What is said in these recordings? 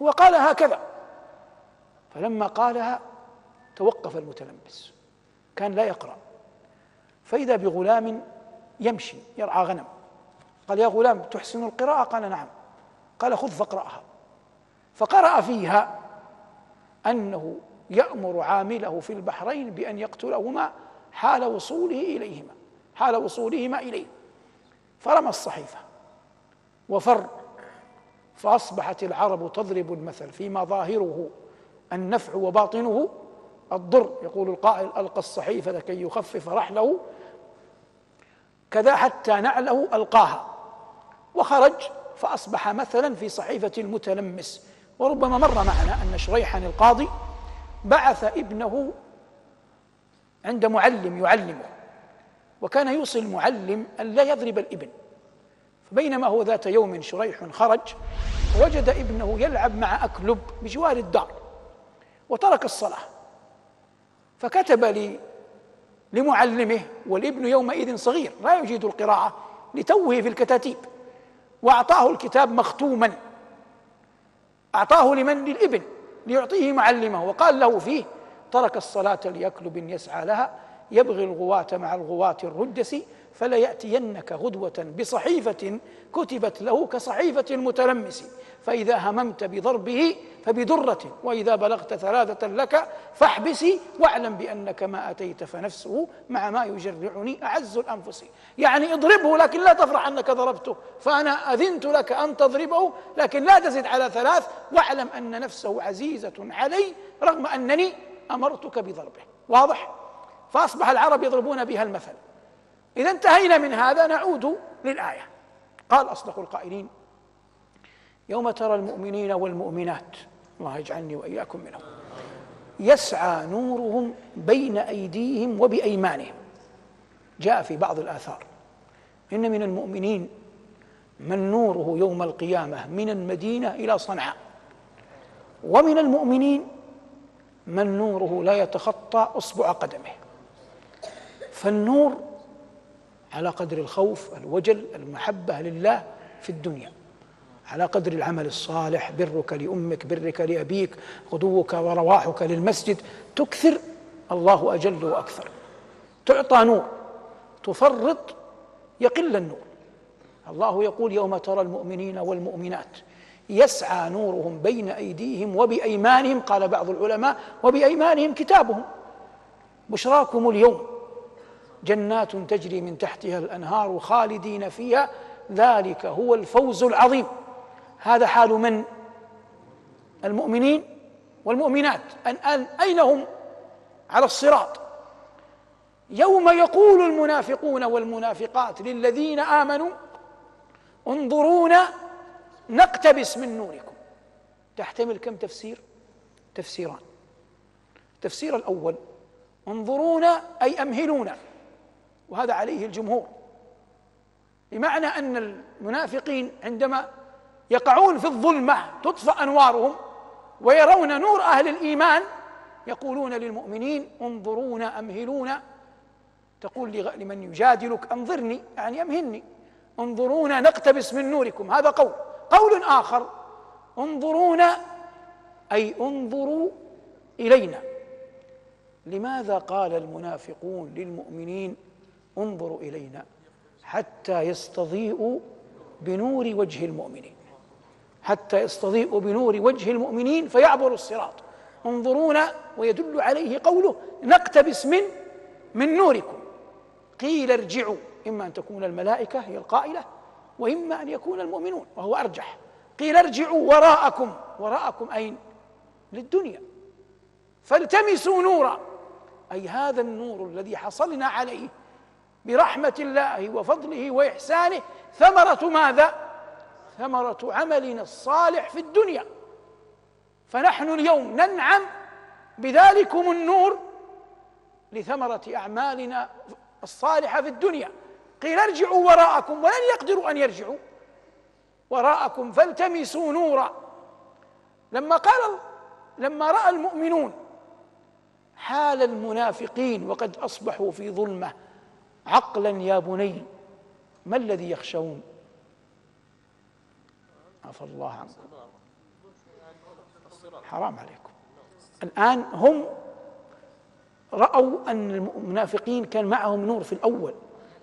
هو قال هكذا. فلما قالها توقف المتلبس، كان لا يقرأ، فإذا بغلام يمشي يرعى غنم، قال يا غلام تحسن القراءة؟ قال نعم. قال خذ فاقرأها. فقرأ فيها أنه يأمر عامله في البحرين بأن يقتلهما حال وصولهما إليه. فرمى الصحيفة وفر، فأصبحت العرب تضرب المثل فيما ظاهره النفع وباطنه الضر. يقول القائل ألقى الصحيفة كي يخفف رحله، كذا حتى نعله ألقاها، وخرج فأصبح مثلا في صحيفة المتلمس. وربما مر معنا أن شريحا القاضي بعث ابنه عند معلم يعلمه، وكان يوصي المعلم أن لا يضرب الابن. فبينما هو ذات يوم شريح خرج ووجد ابنه يلعب مع أكلب بجوار الدار وترك الصلاة، فكتب لمعلمه، والابن يومئذ صغير لا يجيد القراءة لتوه في الكتاتيب، وأعطاه الكتاب مختوما، أعطاه للابن ليعطيه معلمه، وقال له فيه: ترك الصلاة لأكلب يسعى لها، يبغي الغواة مع الغواة الرجس، فلا يأتينك غدوة بصحيفة كتبت له كصحيفة المتلمس، فإذا هممت بضربه فبدرة، وإذا بلغت 3 لك فاحبسي، واعلم بأنك ما أتيت فنفسه مع ما يجرعني أعز الأنفس. يعني اضربه لكن لا تفرح أنك ضربته، فأنا أذنت لك أن تضربه لكن لا تزد على 3، واعلم أن نفسه عزيزة علي رغم أنني أمرتك بضربه. واضح؟ فأصبح العرب يضربون بها المثل. إذا انتهينا من هذا نعود للآية. قال أصدق القائلين: يوم ترى المؤمنين والمؤمنات، الله يجعلني وإياكم منهم، يسعى نورهم بين أيديهم وبأيمانهم. جاء في بعض الآثار: إن من المؤمنين من نوره يوم القيامة من المدينة إلى صنعاء، ومن المؤمنين من نوره لا يتخطى أصبع قدمه. فالنور على قدر الخوف، الوجل، المحبة لله في الدنيا، على قدر العمل الصالح، برك لأمك، برك لأبيك، غدوك ورواحك للمسجد، تكثر الله أجل وأكثر. تعطى نور، تفرط يقل النور. الله يقول: يوم ترى المؤمنين والمؤمنات يسعى نورهم بين أيديهم وبأيمانهم. قال بعض العلماء: وبأيمانهم كتابهم. بشراكم اليوم جنات تجري من تحتها الأنهار خالدين فيها، ذلك هو الفوز العظيم. هذا حال من؟ المؤمنين والمؤمنات. أين هم؟ على الصراط. يوم يقول المنافقون والمنافقات للذين آمنوا انظرونا نقتبس من نوركم. تحتمل كم تفسير؟ تفسيران. التفسير الأول: انظرونا أي أمهلونا، وهذا عليه الجمهور، بمعنى أن المنافقين عندما يقعون في الظلمة تطفأ أنوارهم ويرون نور أهل الإيمان يقولون للمؤمنين: انظرونا أمهلونا. تقول لمن يجادلك: انظرني، يعني أمهلني. انظرونا نقتبس من نوركم، هذا قول. قول آخر: انظرونا أي انظروا إلينا. لماذا قال المنافقون للمؤمنين: انظروا إلينا؟ حتى يستضيئوا بنور وجه المؤمنين، حتى يستضيئوا بنور وجه المؤمنين فيعبروا الصراط. انظرونا، ويدل عليه قوله: نقتبس من نوركم. قيل ارجعوا، إما أن تكون الملائكة هي القائلة، وإما أن يكون المؤمنون، وهو أرجح. قيل ارجعوا وراءكم. وراءكم أين؟ للدنيا. فالتمسوا نورا، أي هذا النور الذي حصلنا عليه برحمة الله وفضله وإحسانه ثمرة ماذا؟ ثمرة عملنا الصالح في الدنيا. فنحن اليوم ننعم بذلكم النور لثمرة أعمالنا الصالحة في الدنيا. قيل ارجعوا وراءكم، ولن يقدروا أن يرجعوا وراءكم، فالتمسوا نورا. لما رأى المؤمنون حال المنافقين وقد أصبحوا في ظلمة: عقلا يا بني ما الذي يخشون؟ عفى الله عنكم. حرام عليكم. الآن هم رأوا أن المنافقين كان معهم نور في الأول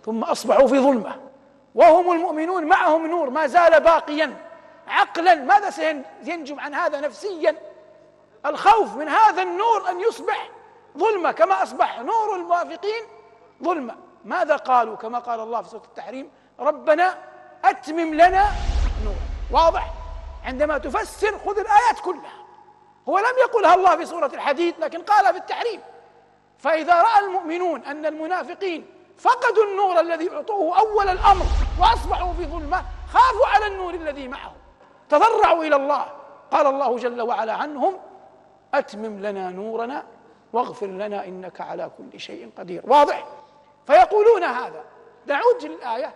ثم أصبحوا في ظلمة، وهم المؤمنون معهم نور ما زال باقيا. عقلا ماذا سينجم عن هذا؟ نفسيا الخوف من هذا النور أن يصبح ظلمة كما أصبح نور المنافقين ظلمة. ماذا قالوا؟ كما قال الله في سورة التحريم: ربنا أتمم لنا نور. واضح؟ عندما تفسر خذ الآيات كلها. هو لم يقلها الله في سورة الحديد لكن قالها في التحريم. فإذا رأى المؤمنون أن المنافقين فقدوا النور الذي أعطوه أول الأمر وأصبحوا في ظلمة، خافوا على النور الذي معهم، تضرعوا إلى الله. قال الله جل وعلا عنهم: أتمم لنا نورنا واغفر لنا إنك على كل شيء قدير. واضح؟ فيقولون هذا. نعود للآية.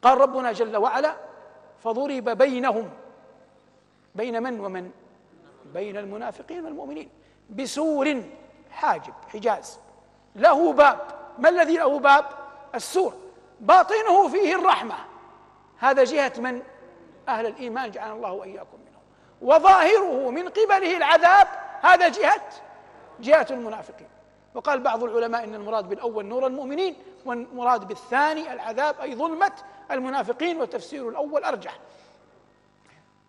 قال ربنا جل وعلا: فضرب بينهم، بين من ومن؟ بين المنافقين والمؤمنين، بسور، حاجب، حجاز، له باب. ما الذي له باب؟ السور. باطنه فيه الرحمة، هذا جهة من؟ أهل الإيمان، جعلنا الله وإياكم منهم. وظاهره من قبله العذاب، هذا جهة المنافقين. وقال بعض العلماء إن المراد بالأول نور المؤمنين، والمراد بالثاني العذاب أي ظلمة المنافقين، وتفسير الأول أرجح.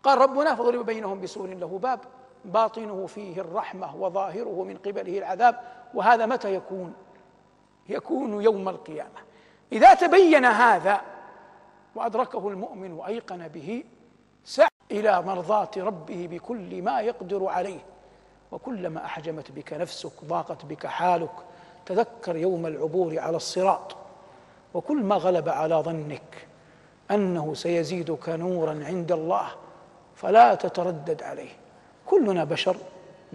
قال ربنا: فضرب بينهم بسور له باب باطنه فيه الرحمة وظاهره من قبله العذاب. وهذا متى يكون؟ يكون يوم القيامة. إذا تبين هذا وأدركه المؤمن وأيقن به، سعى إلى مرضاة ربه بكل ما يقدر عليه. وكلما أحجمت بك نفسك ضاقت بك حالك، تذكر يوم العبور على الصراط. وكل ما غلب على ظنك أنه سيزيدك نورا عند الله فلا تتردد عليه. كلنا بشر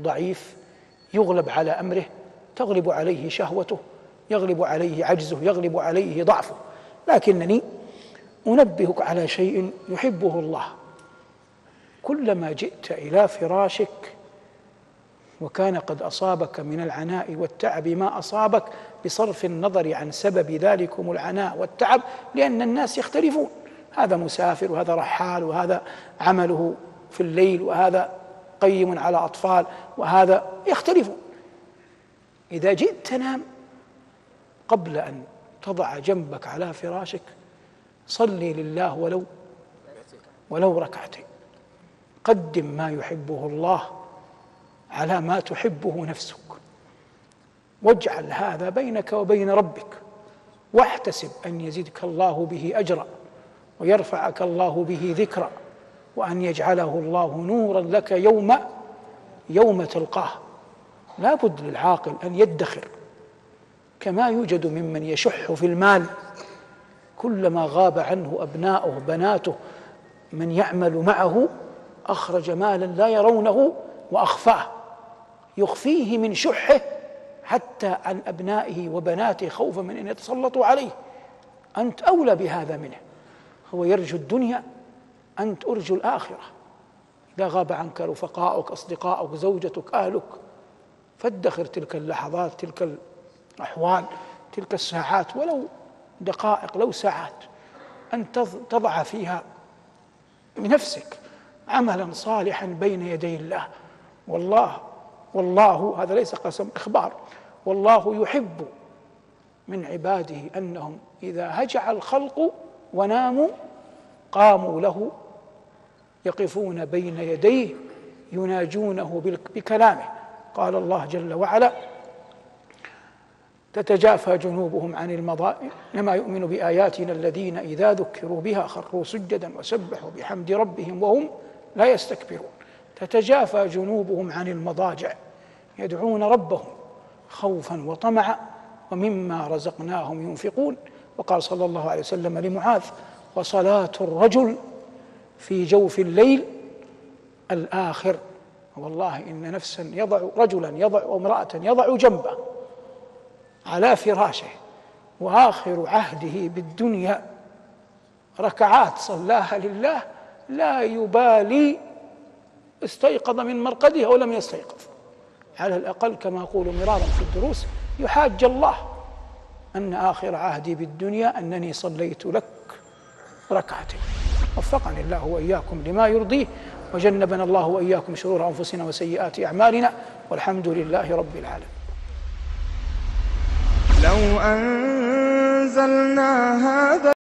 ضعيف يغلب على أمره، تغلب عليه شهوته، يغلب عليه عجزه، يغلب عليه ضعفه. لكنني أنبهك على شيء يحبه الله: كلما جئت إلى فراشك وكان قد أصابك من العناء والتعب ما أصابك، بصرف النظر عن سبب ذلكم العناء والتعب، لأن الناس يختلفون، هذا مسافر وهذا رحال وهذا عمله في الليل وهذا قيم على أطفال وهذا يختلفون. إذا جئت تنام قبل أن تضع جنبك على فراشك صلي لله ولو ركعتين. قدم ما يحبه الله على ما تحبه نفسك، واجعل هذا بينك وبين ربك، واحتسب أن يزيدك الله به أجرا ويرفعك الله به ذكرا، وأن يجعله الله نورا لك يوم تلقاه. لا بد للعاقل أن يدخر، كما يوجد ممن يشح في المال، كلما غاب عنه أبناؤه بناته من يعمل معه أخرج مالا لا يرونه وأخفاه، يخفيه من شحه حتى عن أبنائه وبناته خوفا من أن يتسلطوا عليه. أنت أولى بهذا منه، هو يرجو الدنيا، أنت أرجو الآخرة. إذا غاب عنك رفقاؤك، أصدقاؤك، زوجتك، أهلك، فادخر تلك اللحظات، تلك الأحوال، تلك الساعات، ولو دقائق، لو ساعات، أن تضع فيها بنفسك عملا صالحا بين يدي الله. والله هذا ليس قسم، إخبار. والله يحب من عباده أنهم إذا هجع الخلق وناموا قاموا له يقفون بين يديه يناجونه بكلامه. قال الله جل وعلا: تتجافى جنوبهم عن المضاجع إنما يؤمن بآياتنا الذين إذا ذكروا بها خروا سجدا وسبحوا بحمد ربهم وهم لا يستكبرون. تتجافى جنوبهم عن المضاجع يدعون ربهم خوفا وطمعا ومما رزقناهم ينفقون. وقال صلى الله عليه وسلم لمعاذ: وصلاة الرجل في جوف الليل الآخر. والله إن نفسا رجلا أو امرأة يضع جنبه على فراشه وآخر عهده بالدنيا ركعات صلاها لله، لا يبالي استيقظ من مرقده أو لم يستيقظ، على الأقل كما أقول مرارا في الدروس يحاج الله أن آخر عهدي بالدنيا أنني صليت لك ركعتين. وفقني الله وإياكم لما يرضيه، وجنبنا الله وإياكم شرور أنفسنا وسيئات أعمالنا، والحمد لله رب العالمين. لو أنزلنا هذا